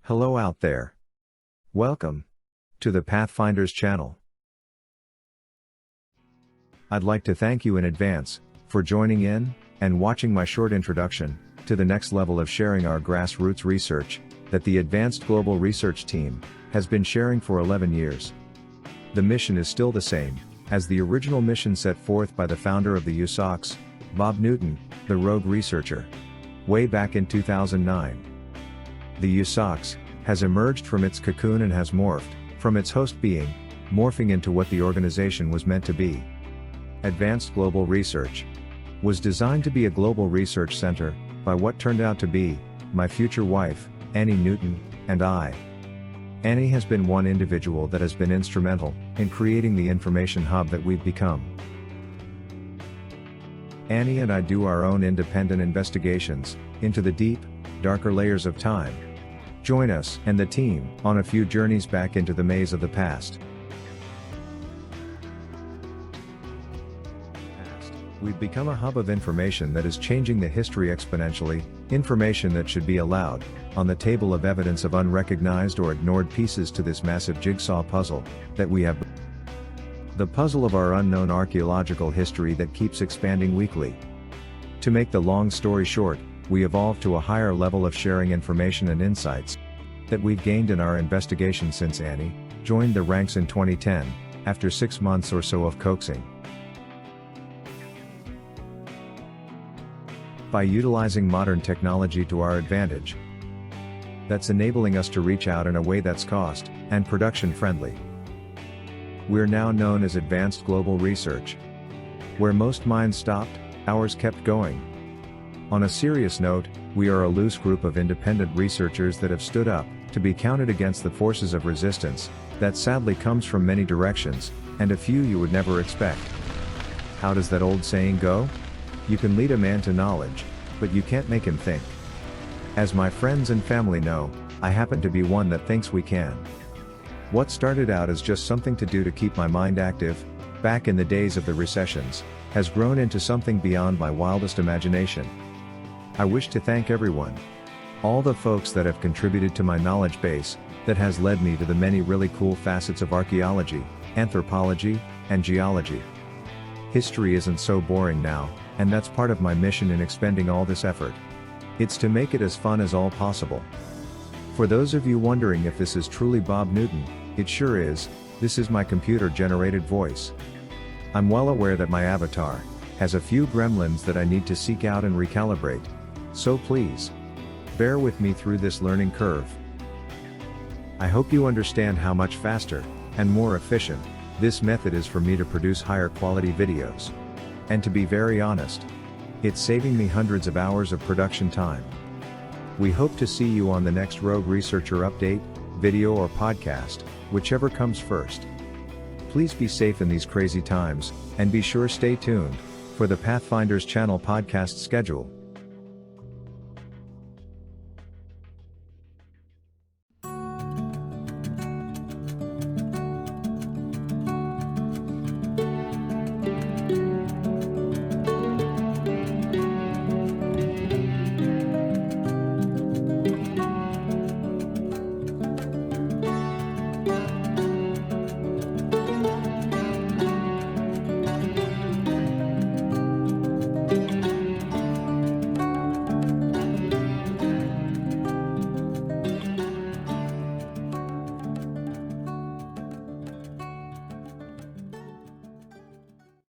Hello out there. Welcome to the Pathfinder's channel. I'd like to thank you in advance for joining in and watching my short introduction to the next level of sharing our grassroots research that the Advanced Global Research team has been sharing for 11 years. The mission is still the same as the original mission set forth by the founder of the USOCs, Bob Newton, the rogue researcher, way back in 2009. The USOCs has emerged from its cocoon and has morphed from its host being, morphing into what the organization was meant to be. Advanced Global Research was designed to be a global research center by what turned out to be my future wife, Annie Newton, and I. Annie has been one individual that has been instrumental in creating the information hub that we've become. Annie and I do our own independent investigations into the deep, darker layers of time. Join us and the team on a few journeys back into the maze of the past. We've become a hub of information that is changing the history exponentially, information that should be allowed on the table of evidence of unrecognized or ignored pieces to this massive jigsaw puzzle that we have. The puzzle of our unknown archaeological history that keeps expanding weekly. To make the long story short, we evolved to a higher level of sharing information and insights that we've gained in our investigation since Annie joined the ranks in 2010, after 6 months or so of coaxing. By utilizing modern technology to our advantage, that's enabling us to reach out in a way that's cost and production friendly. We're now known as Advanced Global Research. Where most minds stopped, ours kept going. On a serious note, we are a loose group of independent researchers that have stood up to be counted against the forces of resistance that sadly comes from many directions, and a few you would never expect. How does that old saying go? You can lead a man to knowledge, but you can't make him think. As my friends and family know, I happen to be one that thinks we can. What started out as just something to do to keep my mind active, back in the days of the recessions, has grown into something beyond my wildest imagination. I wish to thank everyone. All the folks that have contributed to my knowledge base, that has led me to the many really cool facets of archaeology, anthropology, and geology. History isn't so boring now, and that's part of my mission in expending all this effort. It's to make it as fun as all possible. For those of you wondering if this is truly Bob Newton, it sure is. This is my computer-generated voice. I'm well aware that my avatar has a few gremlins that I need to seek out and recalibrate. So please, bear with me through this learning curve. I hope you understand how much faster and more efficient this method is for me to produce higher quality videos. And to be very honest, it's saving me hundreds of hours of production time. We hope to see you on the next Rogue Researcher update, video or podcast, whichever comes first. Please be safe in these crazy times, and be sure stay tuned for the Pathfinder's channel podcast schedule.